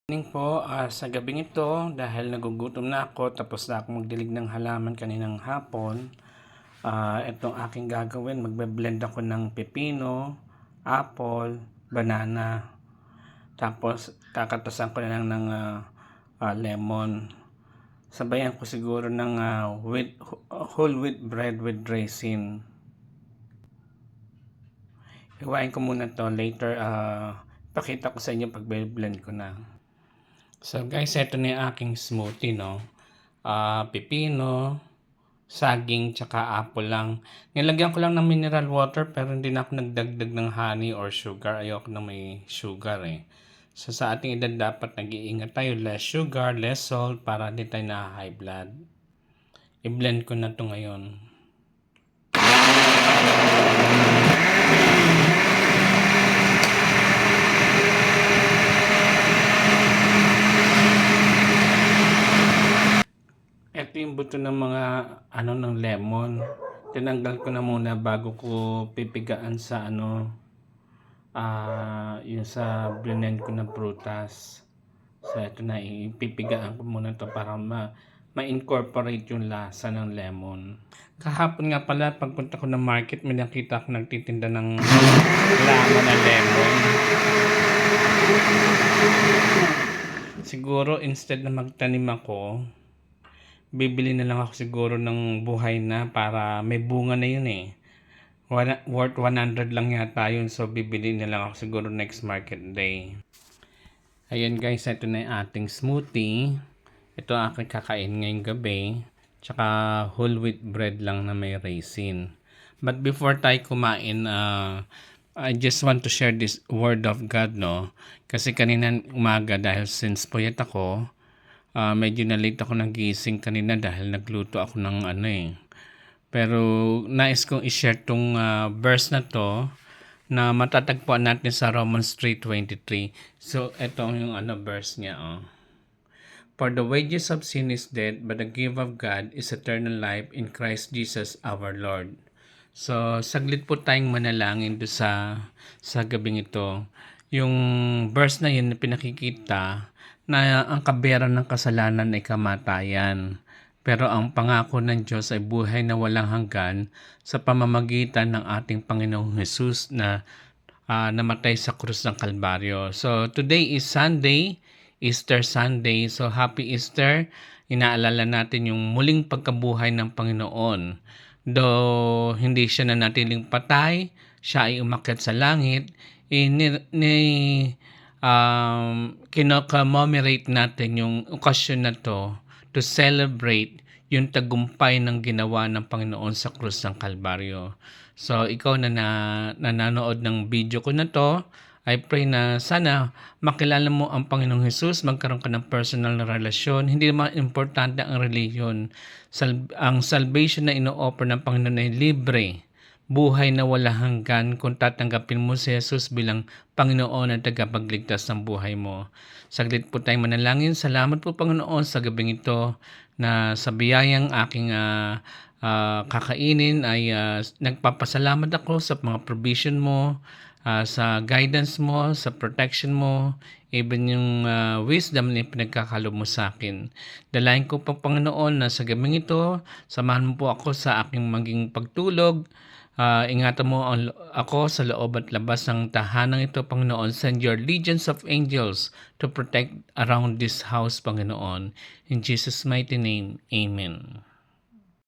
Morning po, sa gabing ito dahil nagugutom na ako tapos na akong magdilig ng halaman kaninang hapon. Itong aking gagawin, magbe-blend ako ng pepino, apple, banana. Tapos kakatasan ko na lang ng lemon. Sabayan ko siguro ng whole wheat bread with raisin. Iwain ko muna to later. Pakita ko sa inyo pag blend ko na. So guys, ito na yung aking smoothie, no? Pipino, saging, tsaka apple lang. Nilagyan ko lang ng mineral water pero hindi na ako nagdagdag ng honey or sugar. Ayoko na may sugar eh. So sa ating edad dapat nag-iingat tayo. Less sugar, less salt para hindi tayo na high blood. I-blend ko na to ngayon. Ito yung buto ng mga ng lemon. Tinanggal ko na muna bago ko pipigaan sa yung sa blend ko na prutas. So ito na, ipipigaan ko muna to para ma-incorporate yung lasa ng lemon. Kahapon nga pala pagpunta ko ng market, may nakita ako nagtitinda ng laman na lemon. Siguro instead na magtanim ako, bibili na lang ako siguro ng buhay na para may bunga na yun eh. Worth 100 lang yata yun. So bibili na lang ako siguro next market day. Ayan guys, ito na yung ating smoothie. Ito ang aking kakain ngayong gabi. Tsaka whole wheat bread lang na may raisin. But before tayo kumain, I just want to share this word of God, no? Kasi kanina umaga dahil since puyat ako, medyo na-late ako nagising kanina dahil nagluto ako ng Pero nais kong i-share tong verse na to na matatagpuan natin sa Romans 3:23. So ito yung verse niya. For the wages of sin is death, but the gift of God is eternal life in Christ Jesus our Lord. So saglit po tayong manalangin do sa gabing ito. Yung verse na yun na pinakikita na ang kabayaran ng kasalanan ay kamatayan. Pero ang pangako ng Diyos ay buhay na walang hanggan sa pamamagitan ng ating Panginoong Hesus na namatay sa krus ng Kalbaryo. So today is Sunday, Easter Sunday. So happy Easter. Inaalala natin yung muling pagkabuhay ng Panginoon. Though hindi siya nanatiling patay, siya ay umakyat sa langit, kinocommemorate natin yung okasyon na to celebrate yung tagumpay ng ginawa ng Panginoon sa krus ng Kalbaryo. So ikaw na nanonood ng video ko na to, I pray na sana makilala mo ang Panginoong Hesus, magkaroon ka ng personal na relasyon. Hindi naman importante ang religion. Ang salvation na ino-offer ng Panginoon ay libre. Buhay na wala hanggan kung tatanggapin mo si Jesus bilang Panginoon at tagapagligtas ng buhay mo. Saglit po tayong manalangin. Salamat po Panginoon sa gabing ito na sa biyayang aking kakainin ay nagpapasalamat ako sa mga provision mo, sa guidance mo, sa protection mo, even yung wisdom na pinagkakalob mo sa akin. Dalayan ko po Panginoon na sa gabing ito, samahan mo po ako sa aking maging pagtulog. Ingatan mo ako sa loob at labas ng tahanang ito, Panginoon. Send your legions of angels to protect around this house, Panginoon. In Jesus' mighty name, Amen.